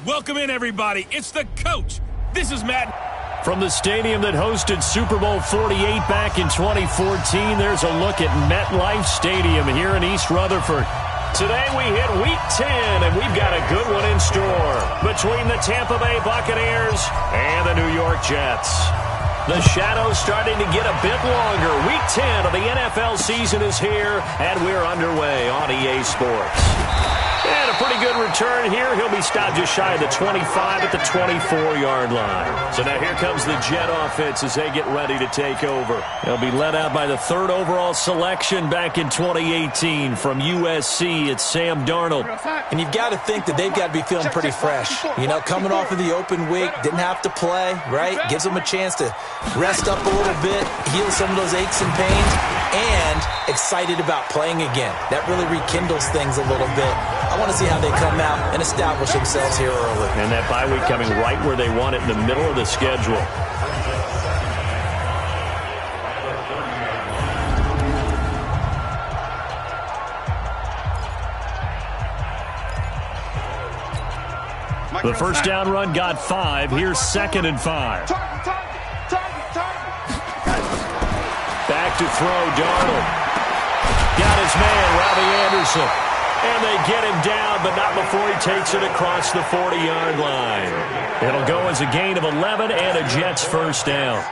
Welcome in, everybody. It's the coach. This is Matt. From the stadium that hosted Super Bowl 48 back in 2014, there's a look at MetLife Stadium here in East Rutherford. Today we hit Week 10, and we've got a good one in store between the Tampa Bay Buccaneers and the New York Jets. The shadow's starting to get a bit longer. Week 10 of the NFL season is here, and we're underway on EA Sports. And a pretty good return here. He'll be stopped just shy of the 25 at the 24-yard line. So now here comes the Jet offense as they get ready to take over. They'll be led out by the third overall selection back in 2018 from USC. It's Sam Darnold. And you've got to think that they've got to be feeling pretty fresh. You know, coming off of the open week, didn't have to play, right? Gives them a chance to rest up a little bit, heal some of those aches and pains, and excited about playing again. That really rekindles things a little bit. I want to see how they come out and establish themselves here early. And that bye week coming right where they want it, in the middle of the schedule. The first down run got 5. Here's 2nd and 5. Back to throw, Darnold. Got his man, Robbie Anderson. And they get him down, but not before he takes it across the 40-yard line. It'll go as a gain of 11 and a Jets first down.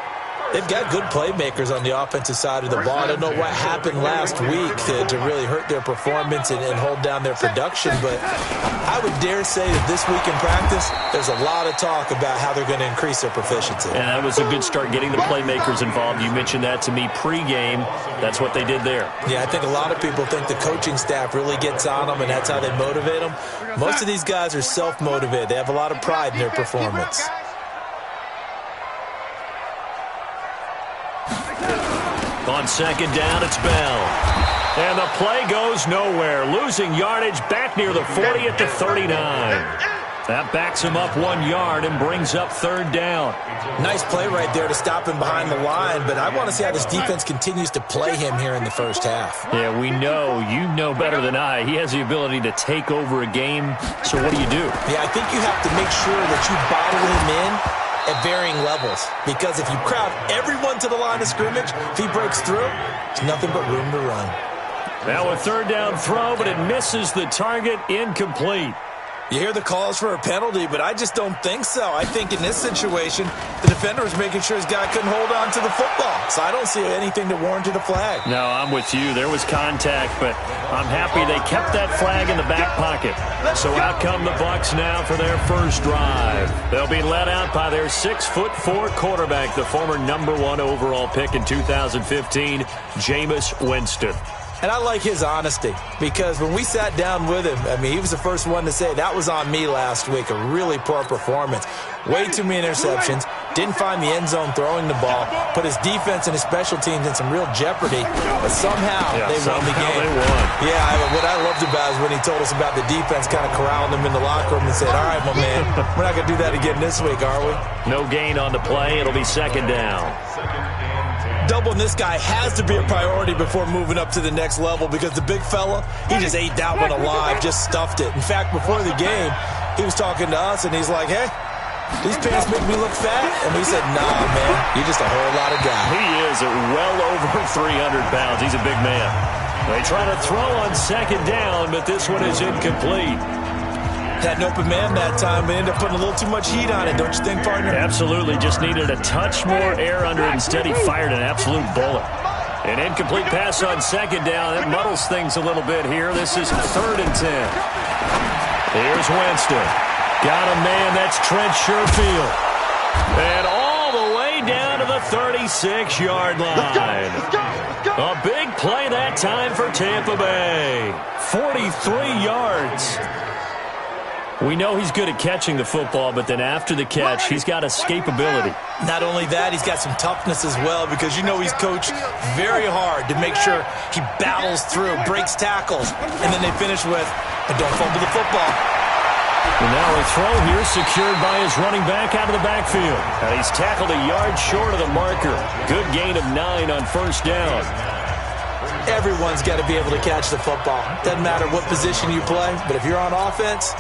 They've got good playmakers on the offensive side of the ball. I don't know what happened last week to really hurt their performance and hold down their production, but I would dare say that this week in practice, there's a lot of talk about how they're going to increase their proficiency. And that was a good start, getting the playmakers involved. You mentioned that to me pregame. That's what they did there. Yeah, I think a lot of people think the coaching staff really gets on them, and that's how they motivate them. Most of these guys are self-motivated. They have a lot of pride in their performance. On second down, it's Bell. And the play goes nowhere. Losing yardage back near the 40 at the 39. That backs him up 1 yard and brings up third down. Nice play right there to stop him behind the line, but I want to see how this defense continues to play him here in the first half. Yeah, we know. You know better than I. He has the ability to take over a game. So what do you do? Yeah, I think you have to make sure that you bottle him in at varying levels, because if you crowd everyone to the line of scrimmage, if he breaks through, there's nothing but room to run. Now a third down throw, but it misses the target. Incomplete. You hear the calls for a penalty, but I just don't think so. I think in this situation, the defender was making sure his guy couldn't hold on to the football. So I don't see anything that warranted a flag. No, I'm with you. There was contact, but I'm happy they kept that flag in the back pocket. So out come the Bucs now for their first drive. They'll be led out by their 6'4" quarterback, the former #1 overall pick in 2015, Jameis Winston. And I like his honesty, because when we sat down with him, I mean, he was the first one to say, that was on me last week, a really poor performance. Way too many interceptions, didn't find the end zone throwing the ball, put his defense and his special teams in some real jeopardy, but somehow they won the game. They won. Yeah, what I loved about is when he told us about the defense kind of corralling him in the locker room and said, all right, my man, we're not going to do that again this week, are we? No gain on the play. It'll be second down. Doubling this guy has to be a priority before moving up to the next level, because the big fella, he just ate that one alive, just stuffed it. In fact, before the game, he was talking to us, and he's like, hey, these pants make me look fat? And we said, nah, man, you're just a whole lot of guy. He is at well over 300 pounds. He's a big man. They try to throw on second down, but this one is incomplete. Had an open man that time, but ended up putting a little too much heat on it, don't you think, partner? Absolutely. Just needed a touch more air under it. Instead, he fired an absolute bullet. An incomplete pass on second down. That muddles things a little bit here. This is 3rd and 10. Here's Winston. Got a man. That's Trent Sherfield. And all the way down to the 36-yard line. A big play that time for Tampa Bay. 43 yards. We know he's good at catching the football, but then after the catch, he's got escapability. Not only that, he's got some toughness as well, because you know he's coached very hard to make sure he battles through, breaks tackles, and then they finish with, but don't fumble the football. And now a throw here secured by his running back out of the backfield. And he's tackled a yard short of the marker. Good gain of 9 on first down. Everyone's got to be able to catch the football. Doesn't matter what position you play, but if you're on offense,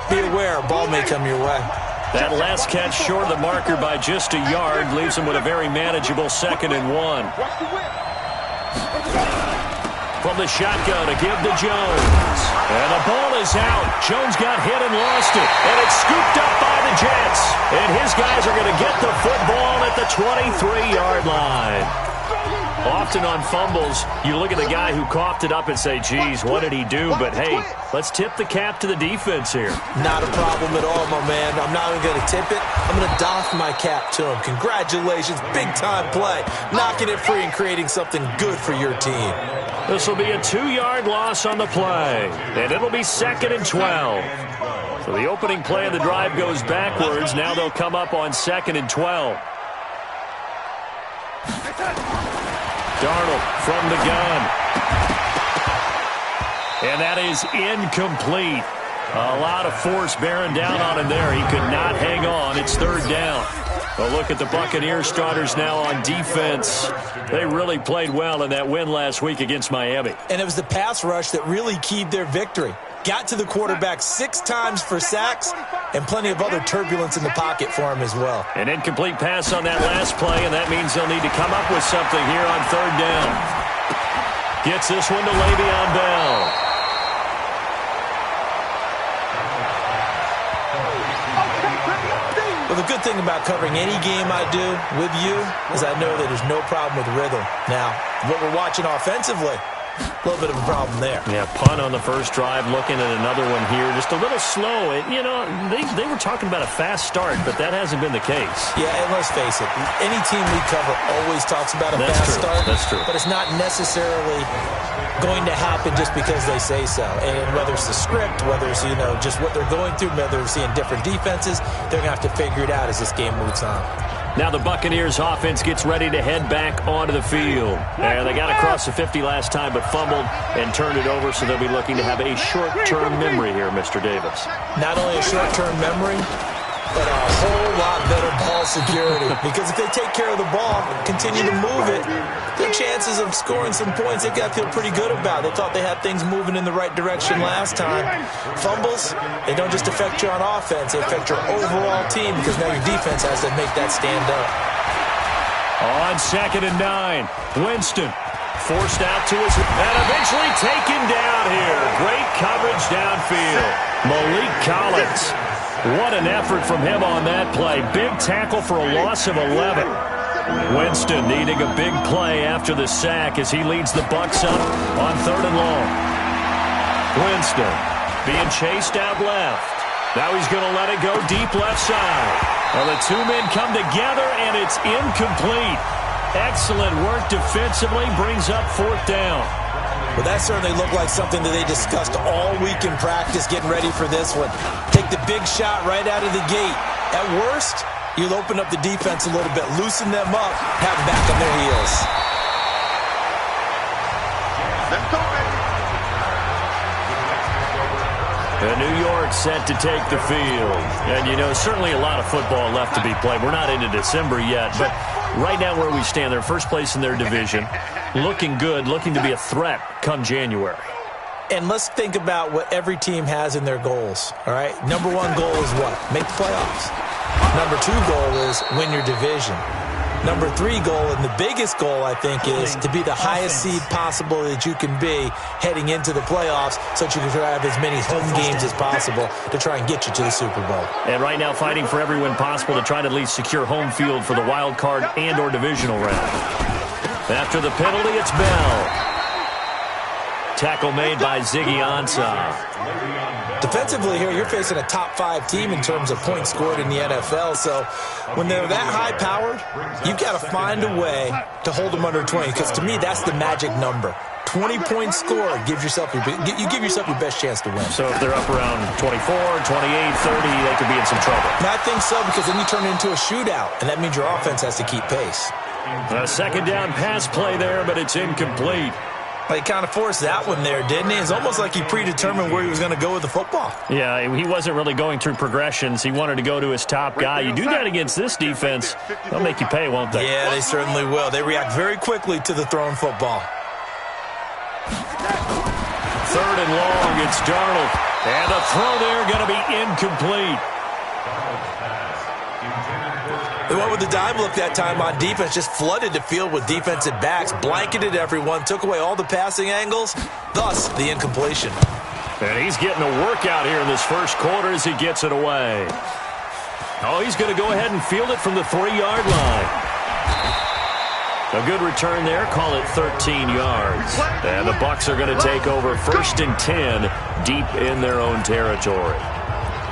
be aware, ball may come your way. That last catch short of the marker by just a yard leaves him with a very manageable 2nd and 1. From the shotgun to give to Jones. And the ball is out. Jones got hit and lost it. And it's scooped up by the Jets. And his guys are going to get the football at the 23-yard line. Often on fumbles, you look at the guy who coughed it up and say, geez, what did he do? But, hey, let's tip the cap to the defense here. Not a problem at all, my man. I'm not even going to tip it. I'm going to doff my cap to him. Congratulations. Big-time play. Knocking it free and creating something good for your team. This will be a 2-yard loss on the play. And it'll be 2nd and 12. So the opening play of the drive goes backwards. Now they'll come up on 2nd and 12. Darnold from the gun. And that is incomplete. A lot of force bearing down on him there. He could not hang on. It's 3rd down. A look at the Buccaneers starters now on defense. They really played well in that win last week against Miami. And it was the pass rush that really keyed their victory. Got to the quarterback 6 times for sacks and plenty of other turbulence in the pocket for him as well. An incomplete pass on that last play, and that means they'll need to come up with something here on 3rd down. Gets this one to Le'Veon Bell. Well, the good thing about covering any game I do with you is I know that there's no problem with rhythm. Now, what we're watching offensively, a little bit of a problem there. Yeah, punt on the first drive, looking at another one here. Just a little slow. You know, they were talking about a fast start, but that hasn't been the case. Yeah, and let's face it, any team we cover always talks about a fast start. That's true. But it's not necessarily going to happen just because they say so. And whether it's the script, whether it's, you know, just what they're going through, whether they're seeing different defenses, they're going to have to figure it out as this game moves on. Now the Buccaneers offense gets ready to head back onto the field. And they got across the 50 last time, but fumbled and turned it over, so they'll be looking to have a short-term memory here, Mr. Davis. Not only a short-term memory, but a whole lot better ball security. Because if they take care of the ball, continue to move it, their chances of scoring some points, they've got to feel pretty good about. They thought they had things moving in the right direction last time. Fumbles, they don't just affect you on offense, they affect your overall team because now your defense has to make that stand up. On 2nd and 9, Winston forced out to his, and eventually taken down here. Great coverage downfield. Malik Collins. What an effort from him on that play. Big tackle for a loss of 11. Winston needing a big play after the sack as he leads the Bucs up on 3rd and long. Winston being chased out left. Now he's going to let it go deep left side. Well, the two men come together, and it's incomplete. Excellent work defensively, brings up 4th down. Well, that certainly looked like something that they discussed all week in practice, getting ready for this one. Take the big shot right out of the gate. At worst, you'll open up the defense a little bit, loosen them up, have them back on their heels. And New York set to take the field. And, you know, certainly a lot of football left to be played. We're not into December yet, but right now where we stand, they're first place in their division. Looking good, looking to be a threat come January. And let's think about what every team has in their goals, all right? Number 1 goal is what? Make the playoffs. Number 2 goal is win your division. Number 3 goal, and the biggest goal, I think, is to be the highest seed possible that you can be heading into the playoffs so that you can have as many home games as possible to try and get you to the Super Bowl. And right now fighting for every win possible to try to at least secure home field for the wild card and or divisional round. After the penalty, it's Bell. Tackle made by Ziggy Ansah. Defensively here, you're facing a top 5 team in terms of points scored in the NFL. So when they're that high-powered, you've got to find a way to hold them under 20. Because to me, that's the magic number. 20-point score, you give yourself your best chance to win. So if they're up around 24, 28, 30, they could be in some trouble. And I think so, because then you turn it into a shootout, and that means your offense has to keep pace. A 2nd down pass play there, but it's incomplete. He kind of forced that one there, didn't he? It's almost like he predetermined where he was going to go with the football. Yeah, he wasn't really going through progressions. He wanted to go to his top guy. You do that against this defense, they'll make you pay, won't they? Yeah, they certainly will. They react very quickly to the thrown football. 3rd and long, it's Darnold. And the throw there going to be incomplete. They went with the dime look that time on defense, just flooded the field with defensive backs, blanketed everyone, took away all the passing angles, thus the incompletion. And he's getting a workout here in this first quarter as he gets it away. Oh, he's going to go ahead and field it from the 3-yard line. A good return there. Call it 13 yards. And the Bucs are going to take over 1st and 10 deep in their own territory.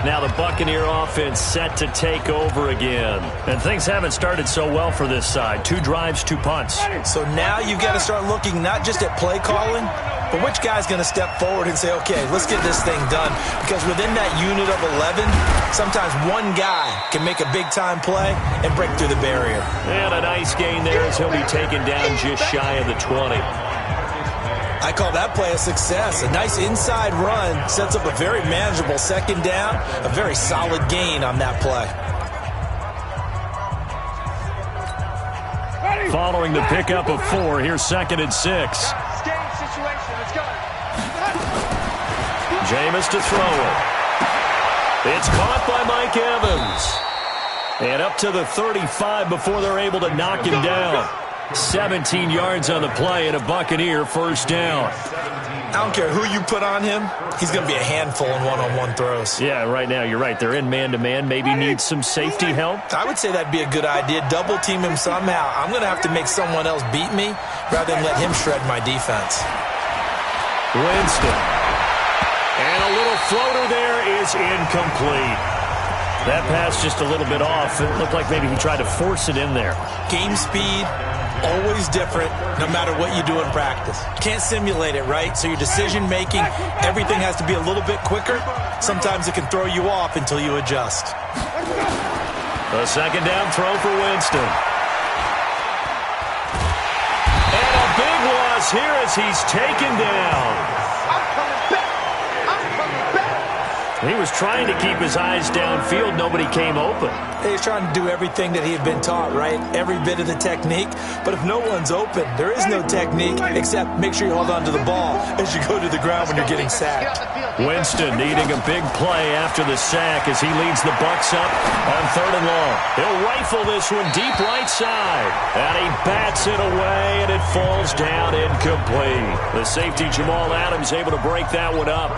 Now the Buccaneer offense set to take over again. And things haven't started so well for this side. 2 drives, 2 punts. So now you've got to start looking not just at play calling, but which guy's going to step forward and say, okay, let's get this thing done. Because within that unit of 11, sometimes one guy can make a big-time play and break through the barrier. And a nice gain there as he'll be taken down just shy of the 20. I call that play a success. A nice inside run sets up a very manageable 2nd down, a very solid gain on that play. Following the pickup of 4, here's 2nd and 6. Jameis to throw it. It's caught by Mike Evans. And up to the 35 before they're able to knock him down. 17 yards on the play and a Buccaneer 1st down. I don't care who you put on him. He's going to be a handful in one-on-one throws. Yeah, right now you're right. They're in man-to-man. Maybe need some safety help. I would say that'd be a good idea. Double team him somehow. I'm going to have to make someone else beat me rather than let him shred my defense. Winston. And a little floater there is incomplete. That pass just a little bit off. It looked like maybe he tried to force it in there. Game speed, always different, no matter what you do in practice. You can't simulate it, right? So your decision-making, everything has to be a little bit quicker. Sometimes it can throw you off until you adjust. A 2nd down throw for Winston. And a big loss here as he's taken down. He was trying to keep his eyes downfield. Nobody came open. He was trying to do everything that he had been taught, right? Every bit of the technique. But if no one's open, there is no technique except make sure you hold on to the ball as you go to the ground when you're getting sacked. Winston needing a big play after the sack as he leads the Bucs up on 3rd and long. He'll rifle this one deep right side. And he bats it away, and it falls down incomplete. The safety, Jamal Adams, able to break that one up.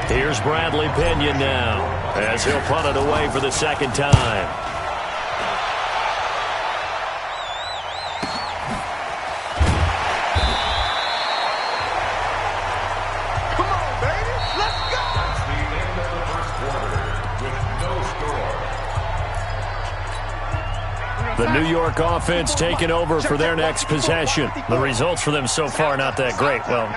Here's Bradley Pinion now as he'll punt it away for the 2nd time. Come on, baby. Let's go. That's the end of the first quarter with no score. The New York offense taking over for their next possession. The results for them so far not that great. Well,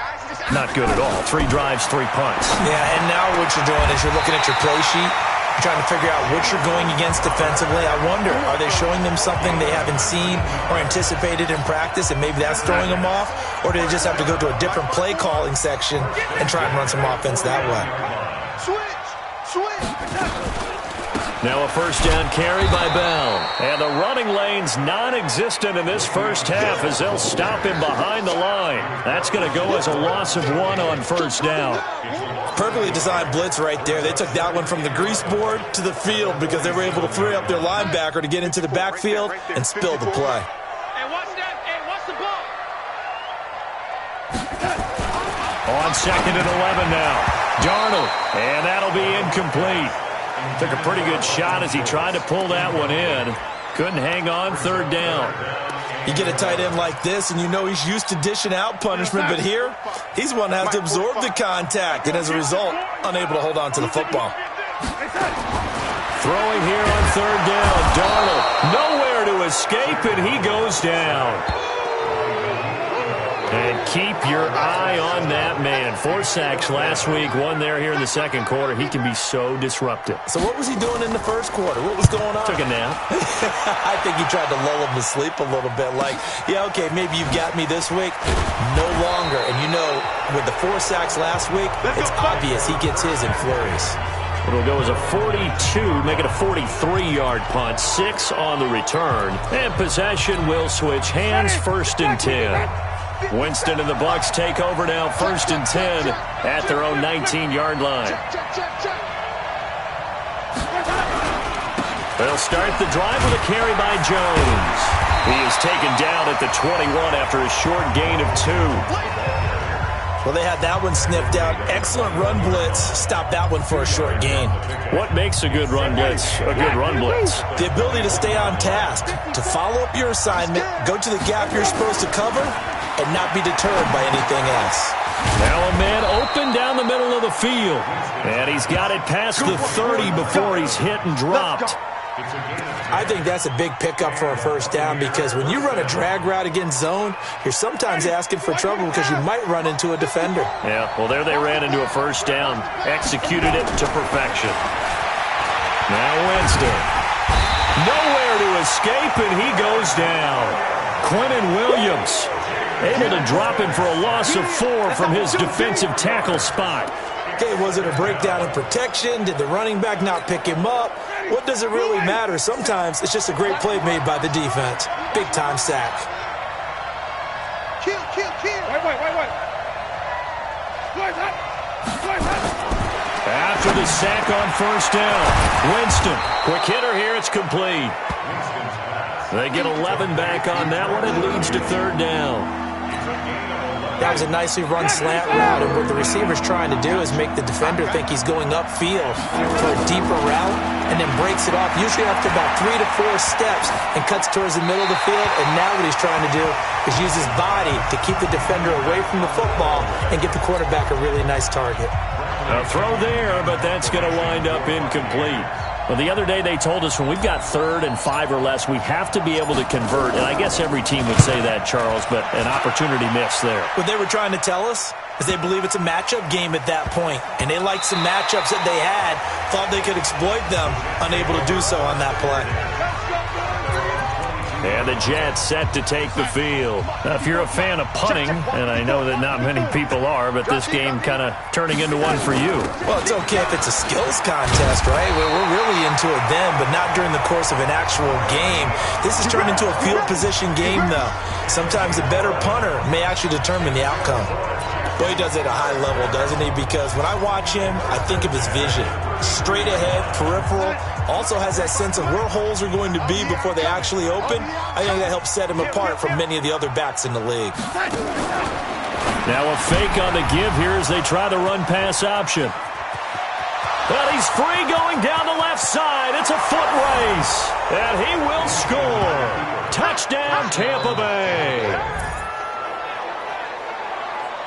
not good at all. 3 drives, 3 punts. Yeah, and now what you're doing is you're looking at your play sheet, trying to figure out what you're going against defensively. I wonder, are they showing them something they haven't seen or anticipated in practice, and maybe that's throwing them off? Or do they just have to go to a different play calling section and try and run some offense that way? Switch. Now a 1st down carry by Bell. And the running lane's non-existent in this first half as they'll stop him behind the line. That's going to go as a loss of 1 on 1st down. Perfectly designed blitz right there. They took that one from the grease board to the field because they were able to free up their linebacker to get into the backfield and spill the play. Hey, watch that. Hey, watch the ball. On 2nd and 11 now. Darnold. And that'll be incomplete. Took a pretty good shot as he tried to pull that one in. Couldn't hang on. 3rd down. You get a tight end like this, and you know he's used to dishing out punishment, but here, he's one that has to absorb the contact, and as a result, unable to hold on to the football. Throwing here on 3rd down. Darnold nowhere to escape, and he goes down. And keep your eye on that man. 4 sacks last week, 1 there here in the 2nd quarter. He can be so disruptive. So what was he doing in the 1st quarter? What was going on? Took a nap. I think he tried to lull him to sleep a little bit. Like, yeah, okay, maybe you've got me this week. No longer. And you know, with the 4 sacks last week, it's obvious he gets his in flurries. It'll go as a 42, make it a 43-yard punt, 6 on the return. And possession will switch hands, 1st and 10. Winston and the Bucs take over now, 1st and 10 at their own 19-yard line. They'll start the drive with a carry by Jones. He is taken down at the 21 after a short gain of 2. Well, they had that one sniffed out. Excellent run blitz. Stop that one for a short gain. What makes a good run blitz a good run blitz? The ability to stay on task, to follow up your assignment, go to the gap you're supposed to cover, and not be deterred by anything else. Now a man open down the middle of the field. And he's got it past the 30 before he's hit and dropped. I think that's a big pickup for a first down because when you run a drag route against zone, you're sometimes asking for trouble because you might run into a defender. Yeah, well, there they ran into a first down. Executed it to perfection. Now Winston. Nowhere to escape, and he goes down. Quinnen Williams able to drop him for a loss of 4 from his defensive tackle spot. Okay, was it a breakdown in protection? Did the running back not pick him up? What does it really matter? Sometimes it's just a great play made by the defense. Big-time sack. Kill. Wait. After the sack on first down, Winston. Quick hitter here, it's complete. They get 11 back on that one. It leads to 3rd down. That was a nicely run slant route, and what the receiver's trying to do is make the defender think he's going upfield for a deeper route and then breaks it off, usually after about 3 to 4 steps, and cuts towards the middle of the field. And now what he's trying to do is use his body to keep the defender away from the football and get the quarterback a really nice target. A throw there, but that's going to wind up incomplete. Well, the other day they told us when we've got 3rd and 5 or less, we have to be able to convert. And I guess every team would say that, Charles, but an opportunity missed there. What they were trying to tell us is they believe it's a matchup game at that point. And they liked some matchups that they had, thought they could exploit them, unable to do so on that play. And the Jets set to take the field. Now, if you're a fan of punting, and I know that not many people are, but this game kind of turning into one for you. Well, it's okay if it's a skills contest, right? We're really into it then, but not during the course of an actual game. This has turned into a field position game, though. Sometimes a better punter may actually determine the outcome. Well, he does it at a high level, doesn't he? Because when I watch him, I think of his vision. Straight ahead, peripheral, also has that sense of where holes are going to be before they actually open. I think that helps set him apart from many of the other backs in the league. Now a fake on the give here as they try the run-pass option. Well, he's free going down the left side. It's a foot race, and he will score. Touchdown, Tampa Bay.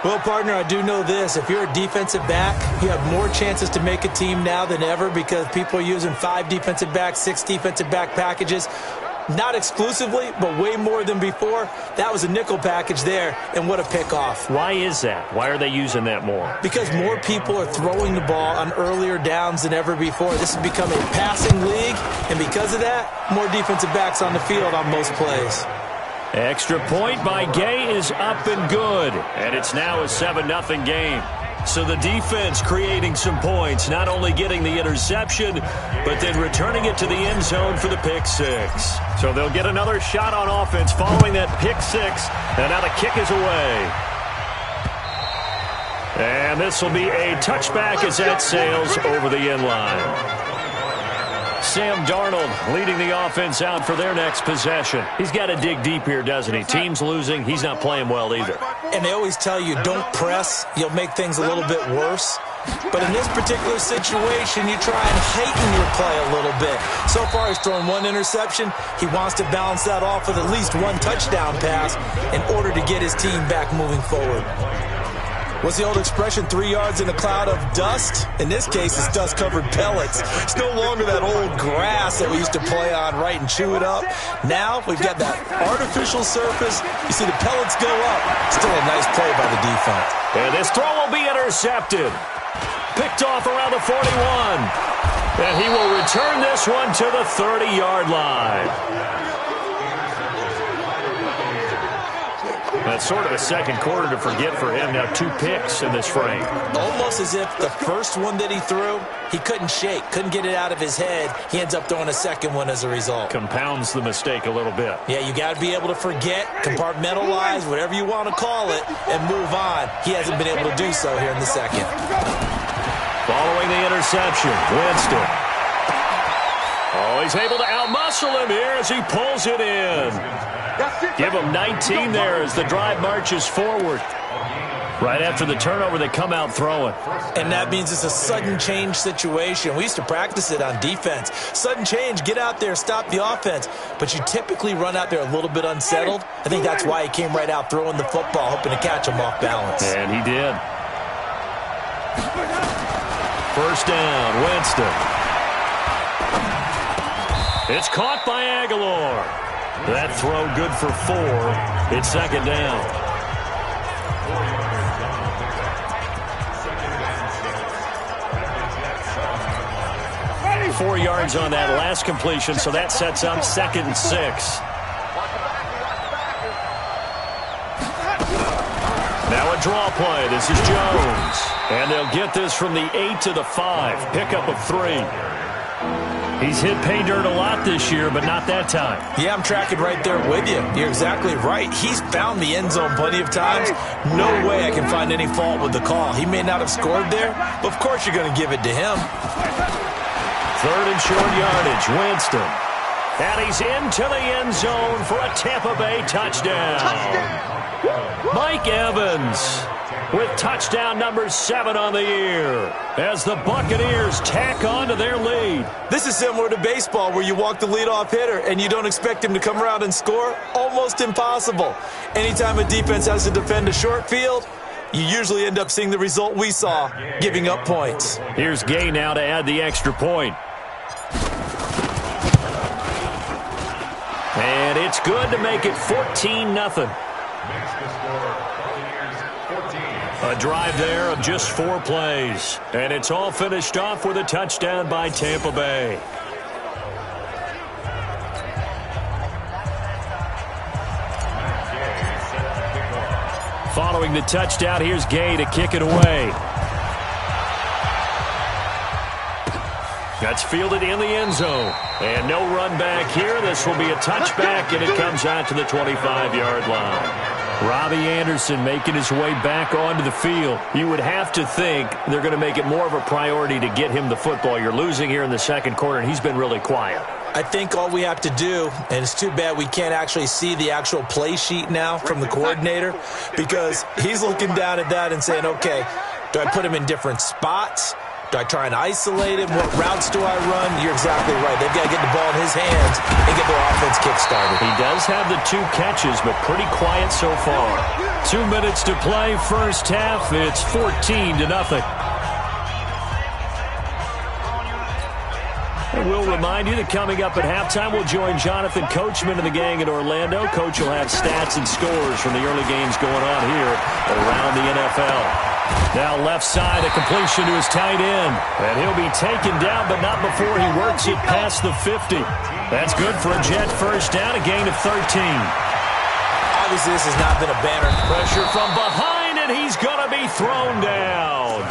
Well, partner, I do know this. If you're a defensive back, you have more chances to make a team now than ever because people are using 5 defensive backs, 6 defensive back packages. Not exclusively, but way more than before. That was a nickel package there, and what a pickoff. Why is that? Why are they using that more? Because more people are throwing the ball on earlier downs than ever before. This has become a passing league, and because of that, more defensive backs on the field on most plays. Extra point by Gay is up and good, and it's now a 7-0 game. So the defense creating some points, not only getting the interception, but then returning it to the end zone for the pick 6. So they'll get another shot on offense following that pick 6, and now the kick is away. And this will be a touchback as that sails over the end line. Sam Darnold leading the offense out for their next possession. He's got to dig deep here, doesn't he? Team's losing. He's not playing well either. And they always tell you, don't press. You'll make things a little bit worse. But in this particular situation, you try and heighten your play a little bit. So far, he's thrown 1 interception. He wants to balance that off with at least 1 touchdown pass in order to get his team back moving forward. What's the old expression, 3 yards in a cloud of dust? In this case, it's dust-covered pellets. It's no longer that old grass that we used to play on, right, and chew it up. Now, we've got that artificial surface. You see the pellets go up. Still a nice play by the defense. And this throw will be intercepted. Picked off around the 41. And he will return this one to the 30-yard line. That's sort of a second quarter to forget for him. Now 2 picks in this frame. Almost as if the first one that he threw, he couldn't shake, couldn't get it out of his head. He ends up throwing a second one as a result. Compounds the mistake a little bit. Yeah, you got to be able to forget, compartmentalize, whatever you want to call it, and move on. He hasn't been able to do so here in the second. Following the interception, Winston. Oh, he's able to outmuscle him here as he pulls it in. Give him 19 there as the drive marches forward. Right after the turnover, they come out throwing. And that means it's a sudden change situation. We used to practice it on defense. Sudden change, get out there, stop the offense. But you typically run out there a little bit unsettled. I think that's why he came right out throwing the football, hoping to catch him off balance. And he did. First down, Winston. It's caught by Aguilar. That throw good for 4. It's second down. 4 yards on that last completion, so that sets up 2nd and 6. Now a draw play. This is Jones. And they'll get this from the 8 to the 5. Pickup of 3. He's hit pay dirt a lot this year, but not that time. Yeah, I'm tracking right there with you. You're exactly right. He's found the end zone plenty of times. No way I can find any fault with the call. He may not have scored there, but of course you're going to give it to him. 3rd and short yardage, Winston. And he's into the end zone for a Tampa Bay touchdown. Mike Evans with touchdown number 7 on the year as the Buccaneers tack on to their lead. This is similar to baseball where you walk the leadoff hitter and you don't expect him to come around and score. Almost impossible. Anytime a defense has to defend a short field, you usually end up seeing the result we saw, giving up points. Here's Gay now to add the extra point. And it's good to make it 14-0. A drive there of just 4 plays. And it's all finished off with a touchdown by Tampa Bay. Following the touchdown, here's Gay to kick it away. That's fielded in the end zone. And no run back here. This will be a touchback, and it comes out to the 25-yard line. Robbie Anderson making his way back onto the field. You would have to think they're going to make it more of a priority to get him the football. You're losing here in the second quarter, and he's been really quiet. I think all we have to do, and it's too bad we can't actually see the actual play sheet now from the coordinator, because he's looking down at that and saying, okay, do I put him in different spots? Do I try and isolate him? What routes do I run? You're exactly right. They've got to get the ball in his hands and get their offense kick-started. He does have the 2 catches, but pretty quiet so far. 2 minutes to play, first half. It's 14-0. And we'll remind you that coming up at halftime, we'll join Jonathan Coachman and the gang in Orlando. Coach will have stats and scores from the early games going on here around the NFL. Now left side, a completion to his tight end. And he'll be taken down, but not before he works it past the 50. That's good for a Jet first down, a gain of 13. Obviously, this has not been a banner. Pressure from behind, and he's going to be thrown down.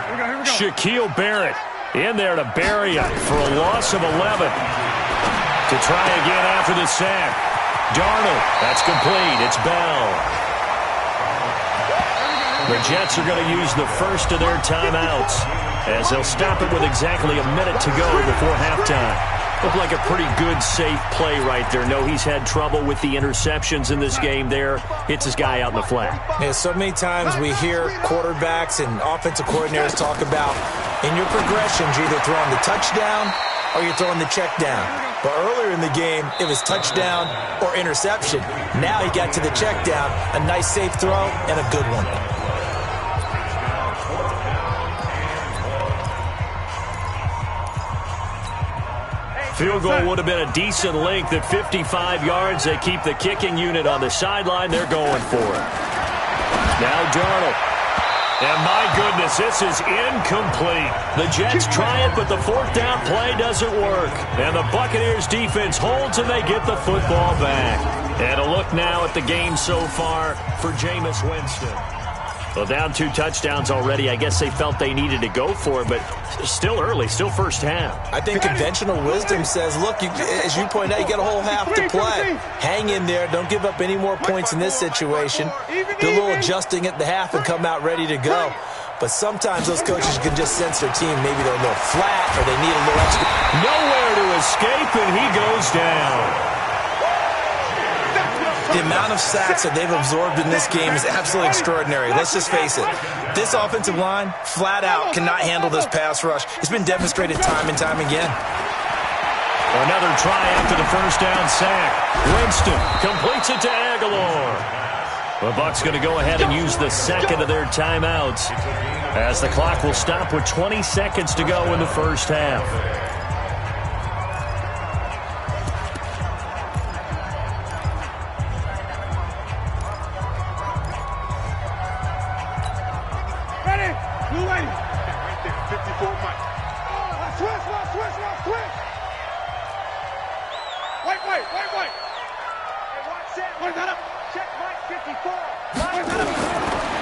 Shaquille Barrett in there to bury him for a loss of 11. To try again after the sack. Darnold, that's complete. It's Bell. The Jets are going to use the first of their timeouts as they'll stop it with exactly a minute to go before halftime. Looked like a pretty good, safe play right there. No, he's had trouble with the interceptions in this game there. Hits his guy out in the flat. Yeah, so many times we hear quarterbacks and offensive coordinators talk about in your progressions, you're either throwing the touchdown or you're throwing the check down. But earlier in the game, it was touchdown or interception. Now he got to the check down, a nice safe throw and a good one. Field goal would have been a decent length at 55 yards. They keep the kicking unit on the sideline. They're going for it. Now Darnold. And my goodness, this is incomplete. The Jets try it, but the 4th down play doesn't work. And the Buccaneers defense holds and they get the football back. And a look now at the game so far for Jameis Winston. Well, down 2 touchdowns already. I guess they felt they needed to go for it, but still early, still first half. I think conventional wisdom says, look, as you point out, you got a whole half to play. Hang in there. Don't give up any more points in this situation. Do a little adjusting at the half and come out ready to go. But sometimes those coaches can just sense their team. Maybe they're a little flat or they need a little extra. Nowhere to escape, and he goes down. The amount of sacks that they've absorbed in this game is absolutely extraordinary. Let's just face it. This offensive line, flat out, cannot handle this pass rush. It's been demonstrated time and time again. Another try after the first down sack. Winston completes it to Aguilar. The Bucs going to go ahead and use the second of their timeouts as the clock will stop with 20 seconds to go in the first half.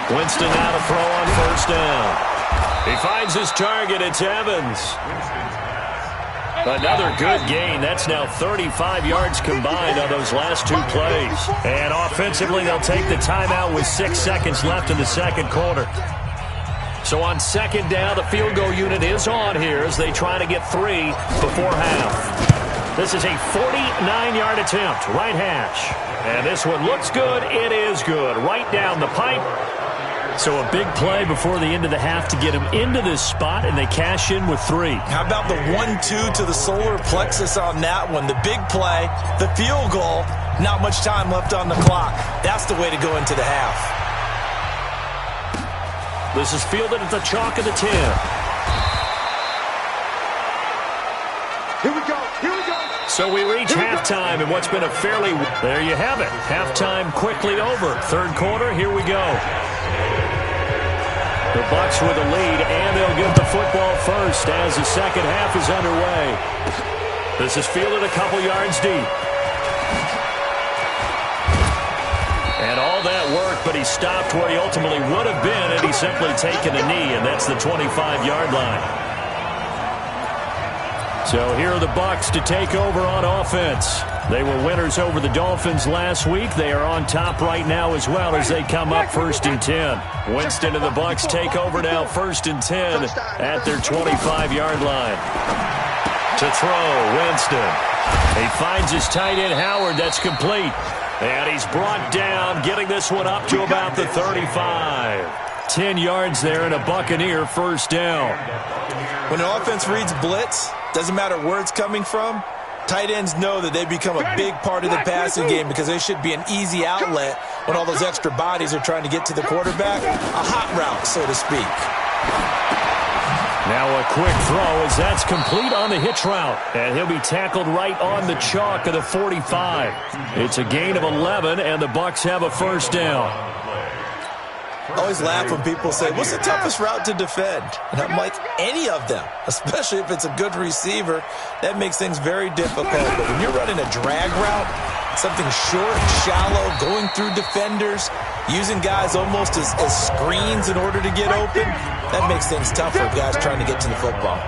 Winston now to throw on first down. He finds his target. It's Evans. Another good gain. That's now 35 yards combined on those last 2 plays. And offensively, they'll take the timeout with 6 seconds left in the second quarter. So on second down, the field goal unit is on here as they try to get 3 before half. This is a 49-yard attempt, right hash. And this one looks good. It is good. Right down the pipe. So a big play before the end of the half to get him into this spot, and they cash in with 3. How about the 1-2 to the solar plexus on that one? The big play, the field goal, not much time left on the clock. That's the way to go into the half. This is fielded at the chalk of the 10. Here we go. Here we go. So we reach halftime in what's been a fairly... There you have it. Halftime quickly over. Third quarter, here we go. The Bucs with a lead, and they'll get the football first as the second half is underway. This is fielded a couple yards deep. And all that work, but he stopped where he ultimately would have been had he simply taken a knee, and that's the 25-yard line. So here are the Bucs to take over on offense. They were winners over the Dolphins last week. They are on top right now as well as they come up 1st and 10. Winston and the Bucs take over now 1st and 10 at their 25-yard line. To throw, Winston. He finds his tight end, Howard. That's complete. And he's brought down, getting this one up to about the 35. 10 yards there and a Buccaneer first down. When an offense reads blitz, doesn't matter where it's coming from, tight ends know that they become a big part of the passing game because they should be an easy outlet when all those extra bodies are trying to get to the quarterback. A hot route, so to speak. Now a quick throw as that's complete on the hitch route. And he'll be tackled right on the chalk of the 45. It's a gain of 11, and the Bucs have a first down. I always laugh when people say, what's the toughest route to defend? And I'm like, any of them, especially if it's a good receiver. That makes things very difficult. But when you're running a drag route, something short, shallow, going through defenders, using guys almost as screens in order to get open, that makes things tough for guys trying to get to the football.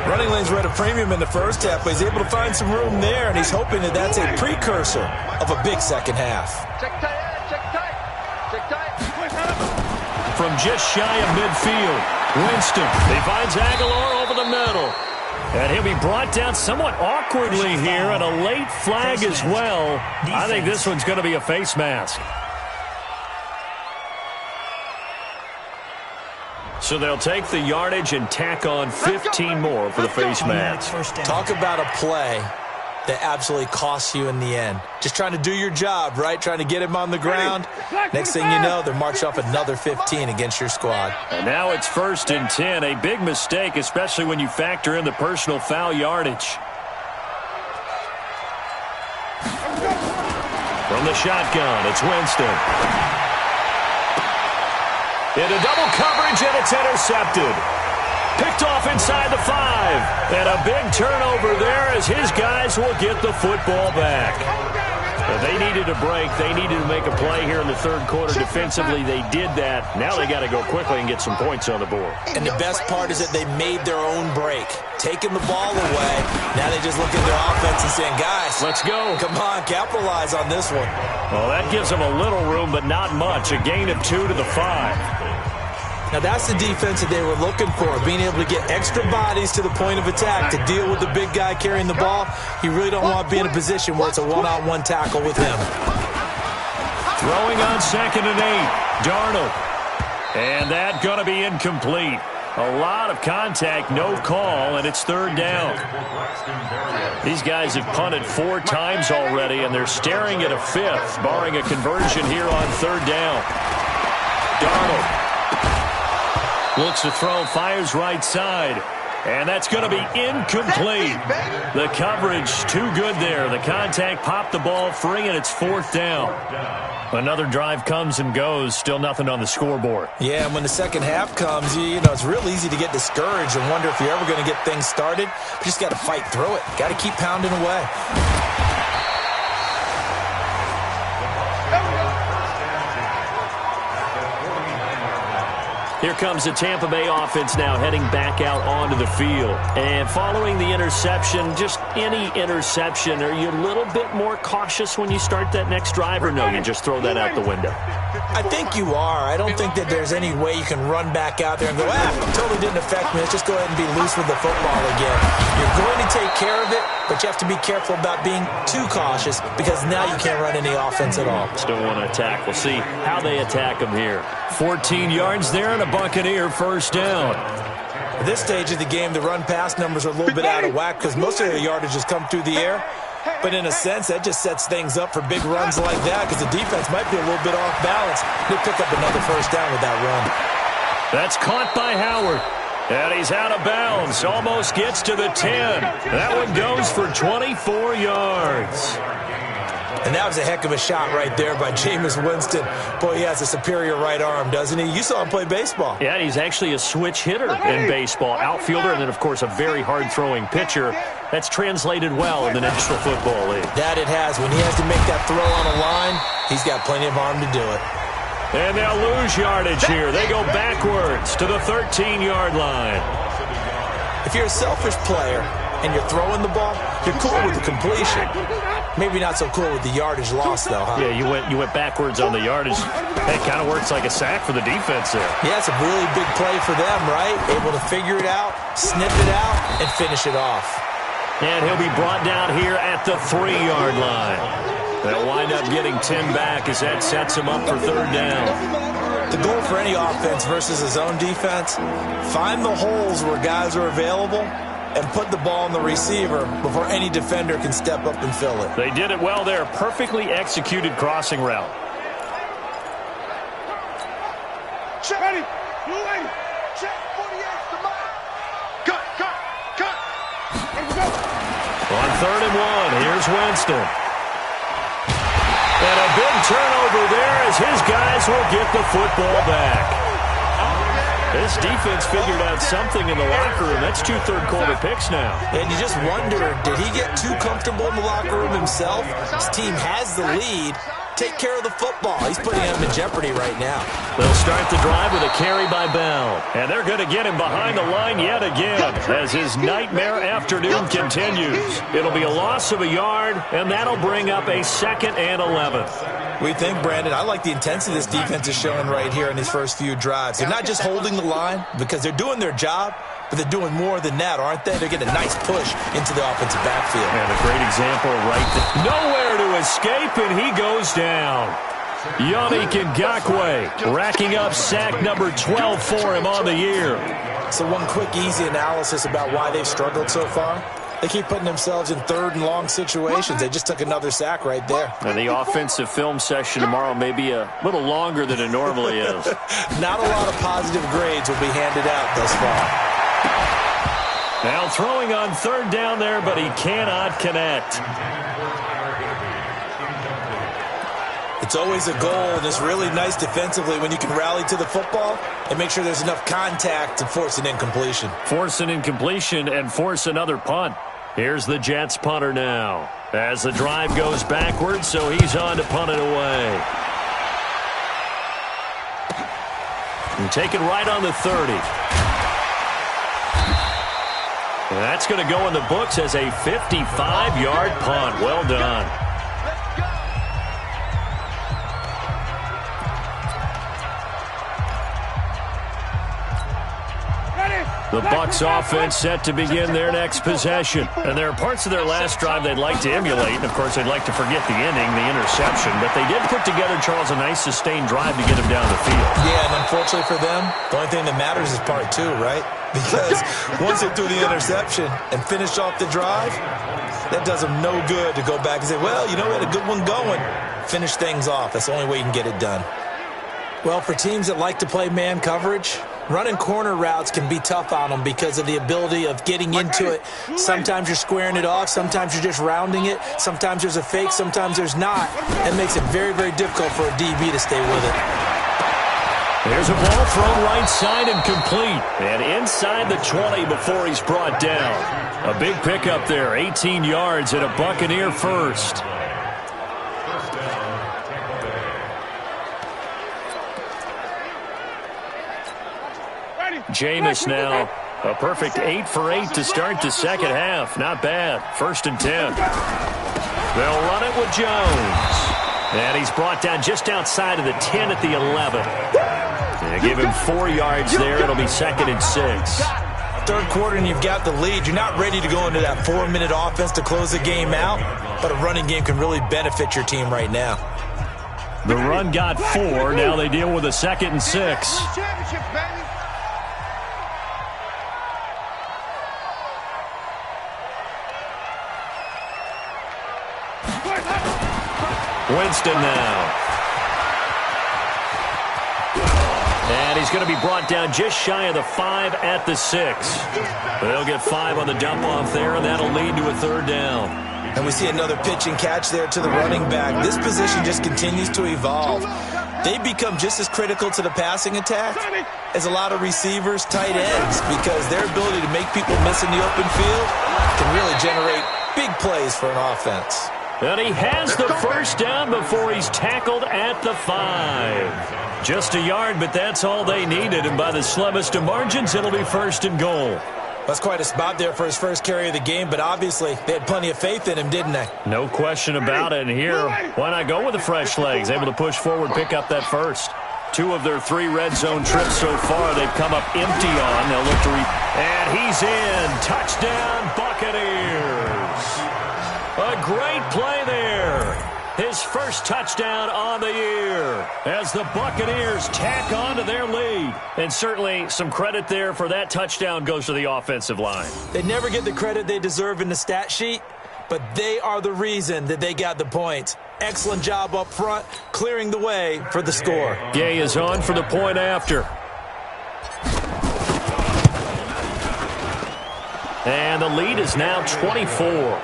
Running lanes were at a premium in the first half, but he's able to find some room there, and he's hoping that that's a precursor of a big second half. Check tight, check tight, check tight. From just shy of midfield, Winston. He finds Aguilar over the middle. And he'll be brought down somewhat awkwardly here, and a late flag as well. I think this one's going to be a face mask. So they'll take the yardage and tack on 15 more for the face mask. Talk about a play that absolutely costs you in the end. Just trying to do your job, right? Trying to get him on the ground. Next thing you know, they're marching off another 15 against your squad. And now it's 1st and 10. A big mistake, especially when you factor in the personal foul yardage. From the shotgun, it's Winston. Into double coverage, and it's intercepted. Picked off inside the 5. And a big turnover there as his guys will get the football back. They needed a break. They needed to make a play here in the third quarter. Defensively, they did that. Now they got to go quickly and get some points on the board. And the best part is that they made their own break. Taking the ball away. Now they just look at their offense and saying, guys, let's go. Come on, capitalize on this one. Well, that gives them a little room, but not much. A gain of 2 to the 5. Now, that's the defense that they were looking for, being able to get extra bodies to the point of attack to deal with the big guy carrying the ball. You really don't want to be in a position where it's a one-on-one tackle with him. Throwing on 2nd and 8. Darnold. And that going to be incomplete. A lot of contact, no call, and it's 3rd down. These guys have punted 4 times already, and they're staring at a 5th, barring a conversion here on 3rd down. Darnold. Looks to throw, fires right side. And that's going to be incomplete. The coverage too good there. The contact popped the ball free, and it's 4th down. Another drive comes and goes. Still nothing on the scoreboard. Yeah, and when the second half comes, you know, it's real easy to get discouraged and wonder if you're ever going to get things started. You just got to fight through it. Got to keep pounding away. Here comes the Tampa Bay offense now heading back out onto the field. And following the interception, just any interception, are you a little bit more cautious when you start that next drive, or no, you just throw that out the window? I think you are. I don't think that there's any way you can run back out there and go, totally didn't affect me. Let's just go ahead and be loose with the football again. You're going to take care of it, but you have to be careful about being too cautious because now you can't run any offense at all. Still want to attack. We'll see how they attack them here. 14 yards there and a Buccaneer 1st down. At this stage of the game, the run-pass numbers are a little bit out of whack because most of their yardage has come through the air. But in a sense, that just sets things up for big runs like that because the defense might be a little bit off balance. They pick up another 1st down with that run. That's caught by Howard. And he's out of bounds. Almost gets to the 10. That one goes for 24 yards. And that was a heck of a shot right there by Jameis Winston. Boy, he has a superior right arm, doesn't he? You saw him play baseball. Yeah, he's actually a switch hitter in baseball. Outfielder and then, of course, a very hard-throwing pitcher. That's translated well in the National Football League. That it has. When he has to make that throw on a line, he's got plenty of arm to do it. And they'll lose yardage here. They go backwards to the 13-yard line. If you're a selfish player and you're throwing the ball, you're cool with the completion. Maybe not so cool with the yardage loss, though, huh? Yeah, you went backwards on the yardage. That kind of works like a sack for the defense there. Yeah, it's a really big play for them, right? Able to figure it out, snip it out, and finish it off. And he'll be brought down here at the 3-yard line. They'll wind up getting 10 back as that sets him up for 3rd down. The goal for any offense versus his own defense, find the holes where guys are available and put the ball on the receiver before any defender can step up and fill it. They did it well there. Perfectly executed crossing route. Check. Ready. Blue 80. Check 48 to mile. Cut. Here we go. On 3rd and 1, here's Winston. And a big turnover there as his guys will get the football back. This defense figured out something in the locker room. That's 2 third-quarter picks now. And you just wonder, did he get too comfortable in the locker room himself? His team has the lead. Take care of the football. He's putting him in jeopardy right now. They'll start the drive with a carry by Bell. And they're going to get him behind the line yet again as his nightmare afternoon continues. It'll be a loss of a yard, and that'll bring up a 2nd and 11. We think, Brandon, I like the intensity this defense is showing right here in these first few drives. They're not just holding the line because they're doing their job, but they're doing more than that, aren't they? They're getting a nice push into the offensive backfield. And a great example right there. Nowhere to escape, and he goes down. Yannick Ngakoue racking up sack number 12 for him on the year. So one quick, easy analysis about why they've struggled so far. They keep putting themselves in 3rd and long situations. They just took another sack right there. And the offensive film session tomorrow may be a little longer than it normally is. Not a lot of positive grades will be handed out thus far. Now throwing on 3rd down there, but he cannot connect. It's always a goal, and it's really nice defensively when you can rally to the football and make sure there's enough contact to force an incompletion. Force an incompletion and force another punt. Here's the Jets punter now. As the drive goes backwards, so he's on to punt it away. And take it right on the 30. And that's going to go in the books as a 55-yard punt. Well done. The Bucs offense set to begin their next possession. And there are parts of their last drive they'd like to emulate. Of course, they'd like to forget the ending, the interception. But they did put together, Charles, a nice sustained drive to get him down the field. Yeah, and unfortunately for them, the only thing that matters is part two, right? Because once they threw the interception and finished off the drive, that does them no good to go back and say, well, you know, we had a good one going. Finish things off. That's the only way you can get it done. Well, for teams that like to play man coverage, running corner routes can be tough on them because of the ability of getting into it. Sometimes you're squaring it off. Sometimes you're just rounding it. Sometimes there's a fake. Sometimes there's not. It makes it very, very difficult for a DB to stay with it. There's a ball thrown right side and complete. And inside the 20 before he's brought down. A big pickup there, 18 yards and a Buccaneer first. Jameis now, a perfect 8 for 8 to start the second half. Not bad. 1st and 10. They'll run it with Jones. And he's brought down just outside of the 10 at the 11. They give him 4 yards there. It'll be 2nd and 6. Third quarter and you've got the lead. You're not ready to go into that 4-minute offense to close the game out, but a running game can really benefit your team right now. The run got 4. Now they deal with a 2nd and 6. Winston now. And he's going to be brought down just shy of the 5 at the 6. They'll get 5 on the dump off there, and that'll lead to a 3rd down. And we see another pitch and catch there to the running back. This position just continues to evolve. They become just as critical to the passing attack as a lot of receivers, tight ends, because their ability to make people miss in the open field can really generate big plays for an offense. And he has the first down before he's tackled at the 5. Just a yard, but that's all they needed. And by the slimmest of margins, it'll be 1st and goal. That's quite a spot there for his first carry of the game, but obviously they had plenty of faith in him, didn't they? No question about it. And here, why not go with the fresh legs? Able to push forward, pick up that first. 2 of their 3 red zone trips so far, they've come up empty on. They'll look to and he's in. Touchdown, Buccaneers. A great play there. His first touchdown on the year as the Buccaneers tack on to their lead. And certainly some credit there for that touchdown goes to the offensive line. They never get the credit they deserve in the stat sheet, but they are the reason that they got the points. Excellent job up front, clearing the way for the score. Gay is on for the point after. And the lead is now 24.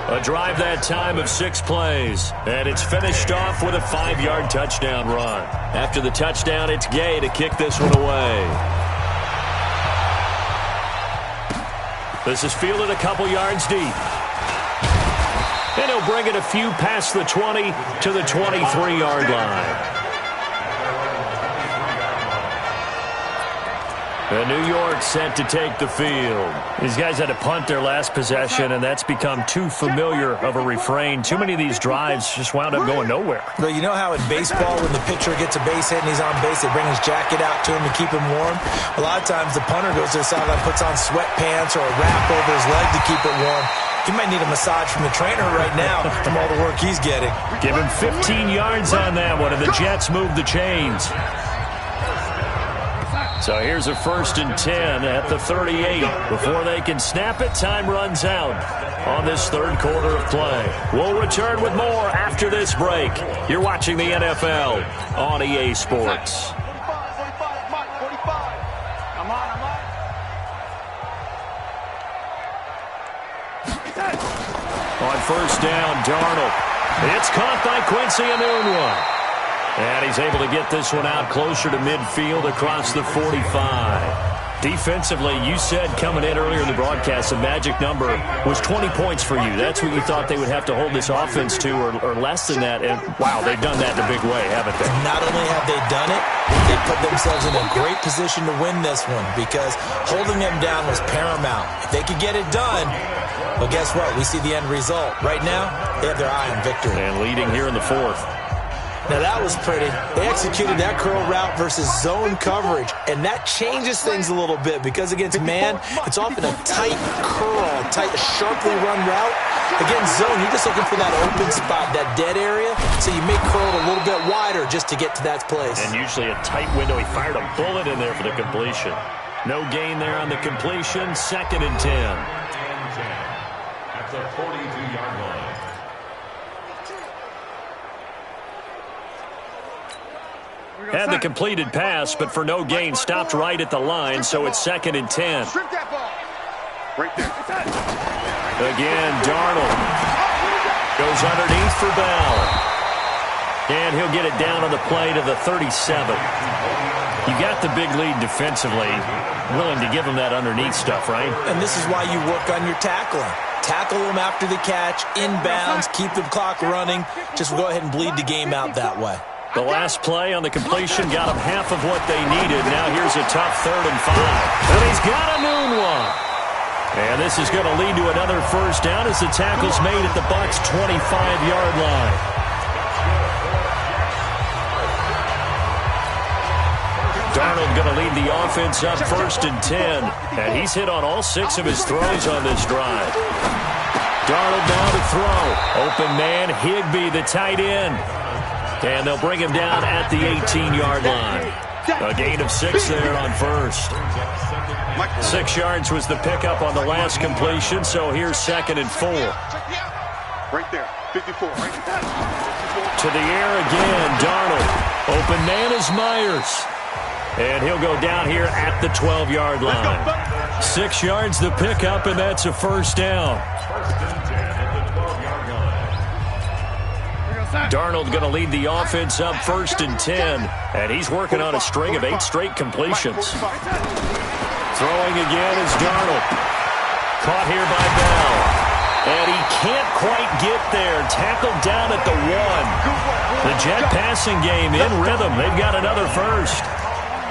A drive that time of 6 plays. And it's finished off with a 5-yard touchdown run. After the touchdown, it's Gay to kick this one away. This is fielded a couple yards deep. And he'll bring it a few past the 20 to the 23-yard line. And New York set to take the field. These guys had to punt their last possession, and that's become too familiar of a refrain. Too many of these drives just wound up going nowhere. Well, you know how in baseball, when the pitcher gets a base hit and he's on base, they bring his jacket out to him to keep him warm? A lot of times the punter goes to the sideline, puts on sweatpants or a wrap over his leg to keep it warm. He might need a massage from the trainer right now from all the work he's getting. Give him 15 yards on that one, and the Jets move the chains. So here's a 1st and 10 at the 38. Before they can snap it, time runs out on this 3rd quarter of play. We'll return with more after this break. You're watching the NFL on EA Sports. On 1st down, Darnold. It's caught by Quincy Enunwa. And he's able to get this one out closer to midfield across the 45. Defensively, you said coming in earlier in the broadcast, the magic number was 20 points for you. That's what you thought they would have to hold this offense to, or less than that. And, wow, they've done that in a big way, haven't they? Not only have they done it, they put themselves in a great position to win this one because holding them down was paramount. If they could get it done, well, guess what? We see the end result. Right now, they have their eye on victory. And leading here in the fourth. Now, that was pretty. They executed that curl route versus zone coverage, and that changes things a little bit because against man, it's often a tight curl, tight, sharply run route. Against zone, you're just looking for that open spot, that dead area, so you may curl it a little bit wider just to get to that place. And usually a tight window. He fired a bullet in there for the completion. No gain there on the completion. 2nd and 10. At the 42-yard line. Had the completed pass, but for no gain, stopped right at the line, so it's 2nd and 10. Right there. Again, Darnold goes underneath for Bell. And he'll get it down on the play to the 37. You got the big lead defensively. Willing to give him that underneath stuff, right? And this is why you work on your tackling. Tackle them after the catch, inbounds, keep the clock running. Just go ahead and bleed the game out that way. The last play on the completion got them half of what they needed. Now here's a tough 3rd and 5. And he's got a noon one. And this is going to lead to another first down as the tackle's made at the Bucs' 25-yard line. Darnold going to lead the offense up 1st and 10. And he's hit on all 6 of his throws on this drive. Darnold now to throw. Open man, Higbee, the tight end. And they'll bring him down at the 18-yard line. A gain of 6 there on first. 6 yards was the pickup on the last completion, so here's 2nd and 4. Right there, 54. Right there. To the air again, Darnold. Open man is Myers. And he'll go down here at the 12-yard line. 6 yards the pickup, and that's a first down. Darnold going to lead the offense up 1st and 10. And he's working on a string of 8 straight completions. Throwing again is Darnold. Caught here by Bell. And he can't quite get there. Tackled down at the 1. The Jet passing game in rhythm. They've got another first.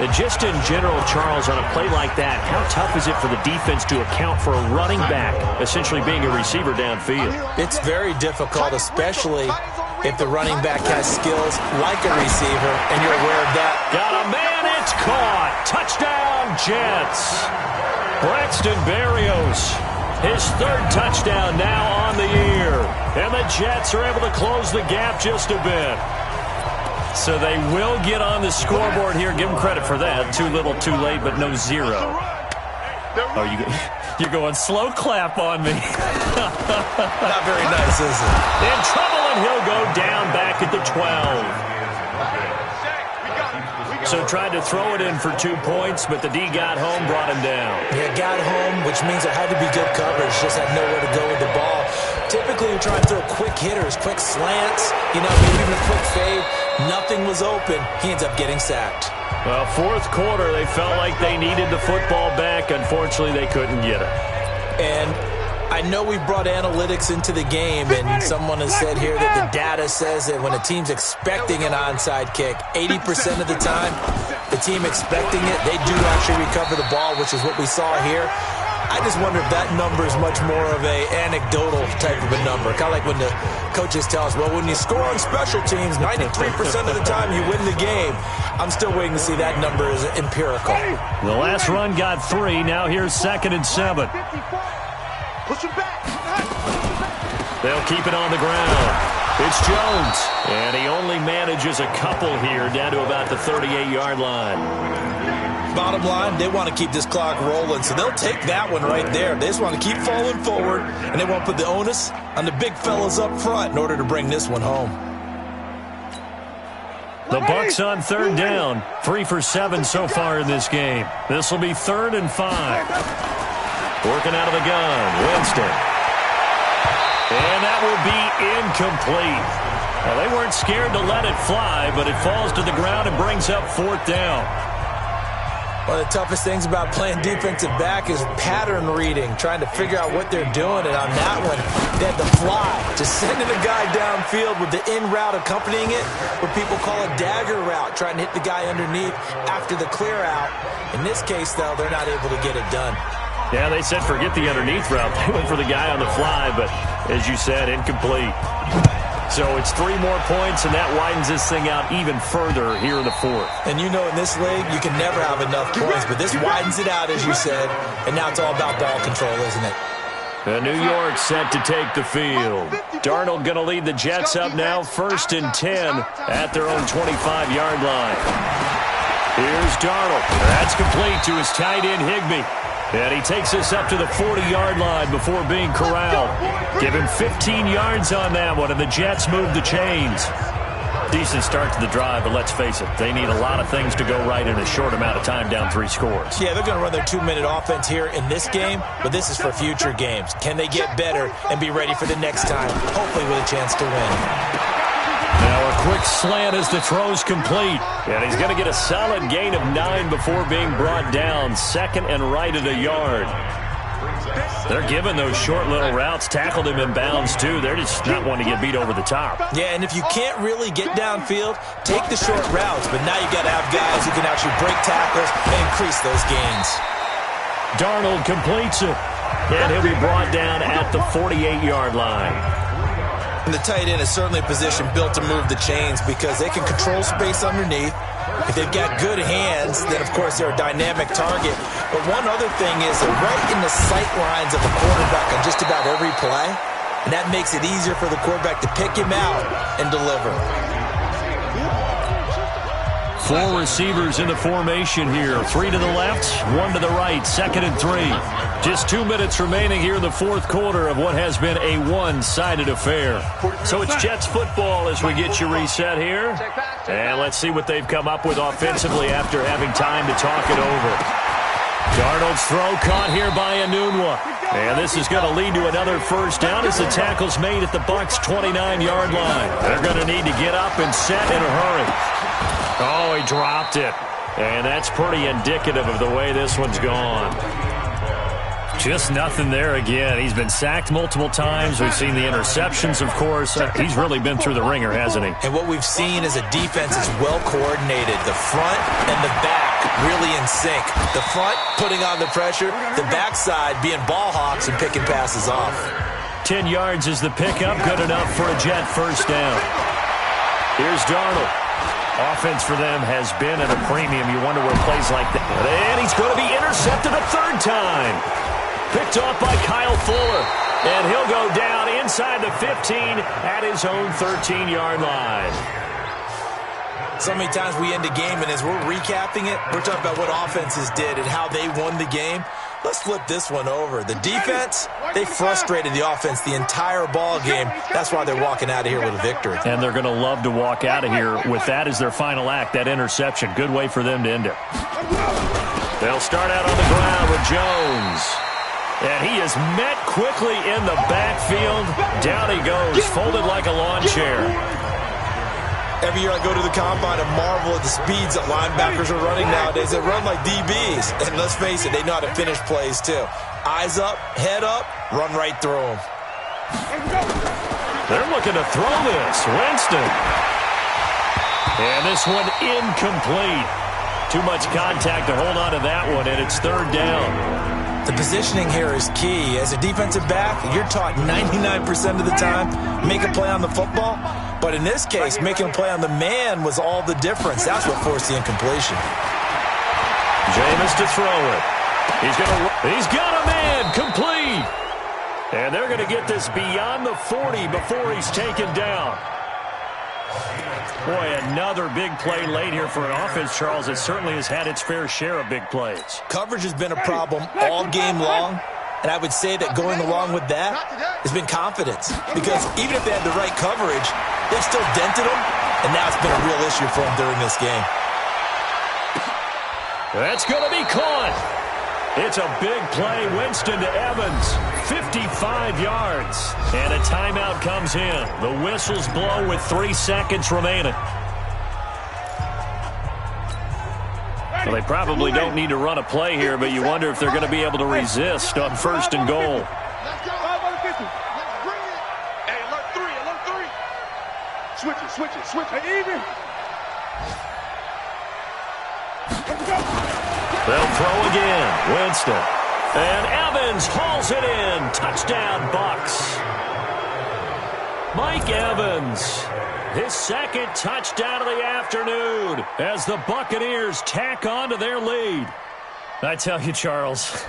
And just in general, Charles, on a play like that, how tough is it for the defense to account for a running back essentially being a receiver downfield? It's very difficult, especially if the running back has skills like a receiver, and you're aware of that. Got a man, it's caught. Touchdown, Jets. Braxton Berrios, his 3rd touchdown now on the year. And the Jets are able to close the gap just a bit. So they will get on the scoreboard here. Give them credit for that. Too little, too late, but no 0. Oh, you're going slow clap on me. Not very nice, is it? In trouble, and he'll go down back at the 12. So tried to throw it in for 2 points, but the D got home, brought him down. Yeah, got home, which means there had to be good coverage. Just had nowhere to go with the ball. Typically, we try and throw quick hitters, quick slants, maybe even a quick fade. Nothing was open. He ends up getting sacked. Well, 4th quarter, they felt like they needed the football back. Unfortunately, they couldn't get it. And I know we brought analytics into the game, and someone has said here that the data says that when a team's expecting an onside kick, 80% of the time, the team expecting it, they do actually recover the ball, which is what we saw here. I just wonder if that number is much more of a anecdotal type of a number. Kind of like when the coaches tell us, well, when you score on special teams, 93% of the time you win the game. I'm still waiting to see that number is empirical. The last run got 3. Now here's 2nd and 7. Push him back. They'll keep it on the ground. It's Jones. And he only manages a couple here down to about the 38-yard line. Bottom line, they want to keep this clock rolling, so they'll take that one right there. They just want to keep falling forward, and they want to put the onus on the big fellas up front in order to bring this one home. The Bucs on 3rd down. 3 for 7 so far in this game. This will be 3rd and 5. Working out of the gun, Winston. And that will be incomplete. Well, they weren't scared to let it fly, but it falls to the ground and brings up 4th down. One of the toughest things about playing defensive back is pattern reading, trying to figure out what they're doing. And on that one, they had the fly, just sending a guy downfield with the in route accompanying it, what people call a dagger route, trying to hit the guy underneath after the clear out. In this case, though, they're not able to get it done. Yeah, they said forget the underneath route. They went for the guy on the fly, but as you said, incomplete. So it's 3 more points, and that widens this thing out even further here in the 4th. And you know in this league, you can never have enough points, but this widens it out, as you said, and now it's all about ball control, isn't it? And New York set to take the field. Darnold going to lead the Jets up now, 1st and 10 at their own 25-yard line. Here's Darnold. That's complete to his tight end, Higbee. And he takes us up to the 40-yard line before being corralled. Give him 15 yards on that one, and the Jets move the chains. Decent start to the drive, but let's face it, they need a lot of things to go right in a short amount of time, down 3 scores. Yeah, they're going to run their 2-minute offense here in this game, but this is for future games. Can they get better and be ready for the next time, hopefully with a chance to win? Now a quick slant as the throw's complete. And he's going to get a solid gain of 9 before being brought down. 2nd and right at a yard. They're giving those short little routes. Tackled him in bounds, too. They're just not wanting to get beat over the top. Yeah, and if you can't really get downfield, take the short routes. But now you got to have guys who can actually break tackles and increase those gains. Darnold completes it. And he'll be brought down at the 48-yard line. And the tight end is certainly a position built to move the chains because they can control space underneath. If they've got good hands, then, of course, they're a dynamic target. But one other thing is they're right in the sight lines of the quarterback on just about every play, and that makes it easier for the quarterback to pick him out and deliver. 4 receivers in the formation here. 3 to the left, 1 to the right. 2nd and 3. Just 2 minutes remaining here in the 4th quarter of what has been a one-sided affair. So it's Jets football as we get you reset here. And let's see what they've come up with offensively after having time to talk it over. Darnold's throw caught here by Enunwa. And this is going to lead to another 1st down as the tackle's made at the Bucs' 29-yard line. They're going to need to get up and set in a hurry. Oh, he dropped it. And that's pretty indicative of the way this one's gone. Just nothing there again. He's been sacked multiple times. We've seen the interceptions, of course. He's really been through the ringer, hasn't he? And what we've seen is a defense that's well coordinated. The front and the back really in sync. The front putting on the pressure. The backside being ball hawks and picking passes off. 10 yards is the pickup. Good enough for a Jet 1st down. Here's Darnold. Offense for them has been at a premium. You wonder where plays like that. And he's going to be intercepted a 3rd time. Picked off by Kyle Fuller. And he'll go down inside the 15 at his own 13-yard line. So many times we end a game, and as we're recapping it, we're talking about what offenses did and how they won the game. Let's flip this one over. The defense, they frustrated the offense the entire ball game. That's why they're walking out of here with a victory. And they're going to love to walk out of here with that as their final act, that interception. Good way for them to end it. They'll start out on the ground with Jones. And he is met quickly in the backfield. Down he goes, folded like a lawn chair. Every year I go to the combine and marvel at the speeds that linebackers are running nowadays. They run like DBs. And let's face it, they know how to finish plays too. Eyes up, head up, run right through them. They're looking to throw this. Winston. And this one incomplete. Too much contact to hold on to that one, and it's 3rd down. The positioning here is key. As a defensive back, you're taught 99% of the time, make a play on the football. But in this case, making a play on the man was all the difference. That's what forced the incompletion. Jameis to throw it. He's got a man, complete. And they're going to get this beyond the 40 before he's taken down. Boy, another big play late here for an offense, Charles. It certainly has had its fair share of big plays. Coverage has been a problem all game long. And I would say that going along with that has been confidence. Because even if they had the right coverage, they still dented them. And now it's been a real issue for them during this game. That's going to be caught. It's a big play. Winston to Evans. 55 yards. And a timeout comes in. The whistles blow with 3 seconds remaining. Well, they probably don't need to run a play here, but you wonder if they're going to be able to resist on 1st and goal. Let's go. 550. Let's bring it. Hey, alert 3. Switch it. Hey, even. Let's go. They'll throw again. Winston. And Evans hauls it in. Touchdown, Bucks. Mike Evans. His 2nd touchdown of the afternoon as the Buccaneers tack on to their lead. I tell you, Charles,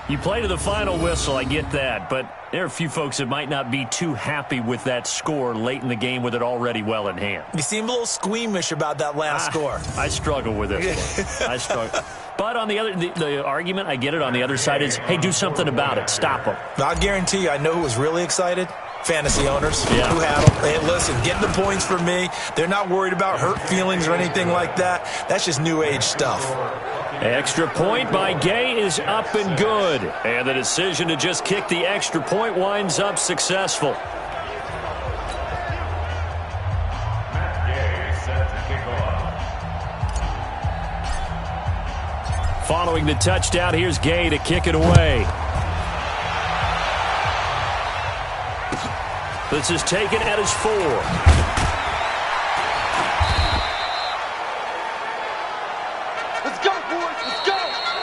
you play to the final whistle, I get that, but there are a few folks that might not be too happy with that score late in the game with it already well in hand. You seem a little squeamish about that last score. I struggle with this one. I struggle. But on the argument, I get it, on the other side is, hey, do something about it. Stop them. I guarantee you, I know who was really excited. Fantasy owners who have them. Hey, listen, getting the points for me. They're not worried about hurt feelings or anything like that. That's just new age stuff. Extra point by Gay is up and good. And the decision to just kick the extra point winds up successful. Gay set to kick off. Following the touchdown, here's Gay to kick it away. This is taken at his 4. Let's go, boys. Let's go.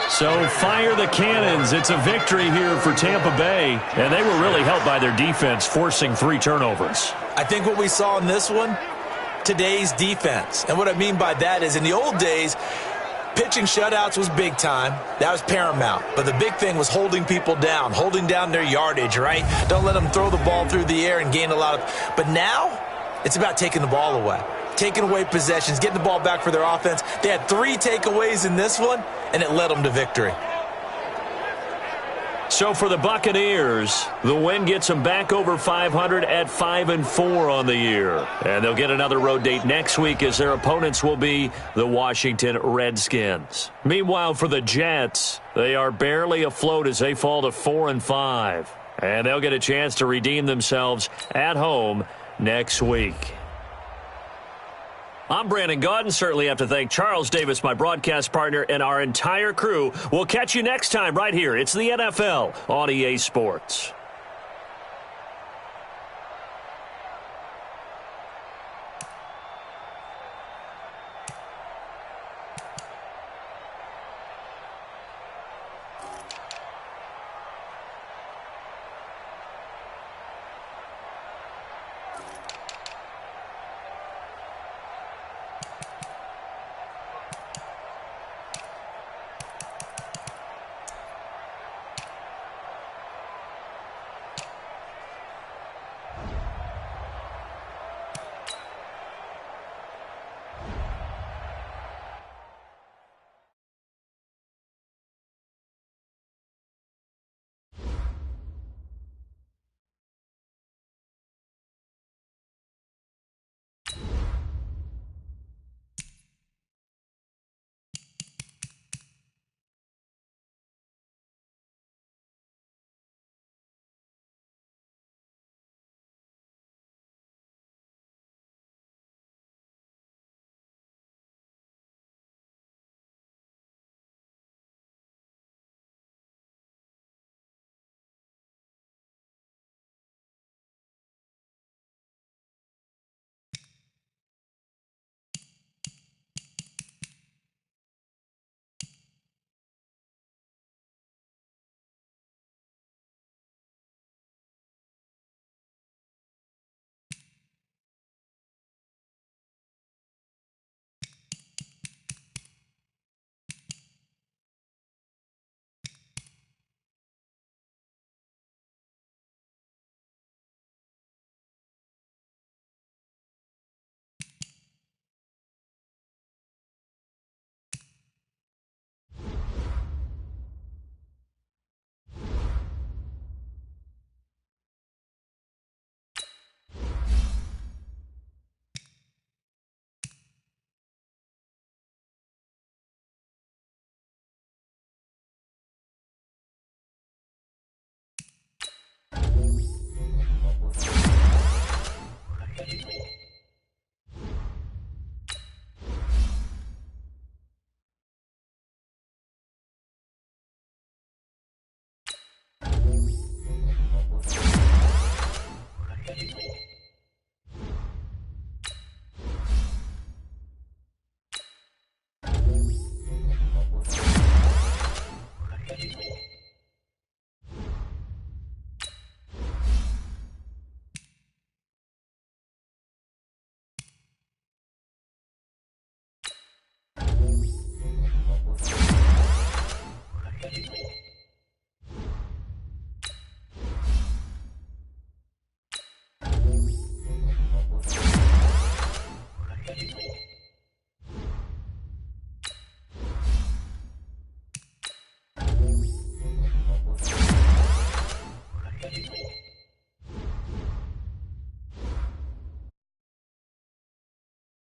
So fire the cannons. It's a victory here for Tampa Bay. And they were really helped by their defense, forcing 3 turnovers. I think what we saw in this one, today's defense. And what I mean by that is in the old days, pitching shutouts was big time. That was paramount. But the big thing was holding people down, holding down their yardage, right? Don't let them throw the ball through the air and gain a lot of... But now, it's about taking the ball away. Taking away possessions, getting the ball back for their offense. They had 3 takeaways in this one, and it led them to victory. So for the Buccaneers, the win gets them back over 500 at 5-4 on the year. And they'll get another road date next week as their opponents will be the Washington Redskins. Meanwhile, for the Jets, they are barely afloat as they fall to 4-5. And they'll get a chance to redeem themselves at home next week. I'm Brandon Gaudin. Certainly have to thank Charles Davis, my broadcast partner, and our entire crew. We'll catch you next time right here. It's the NFL on EA Sports.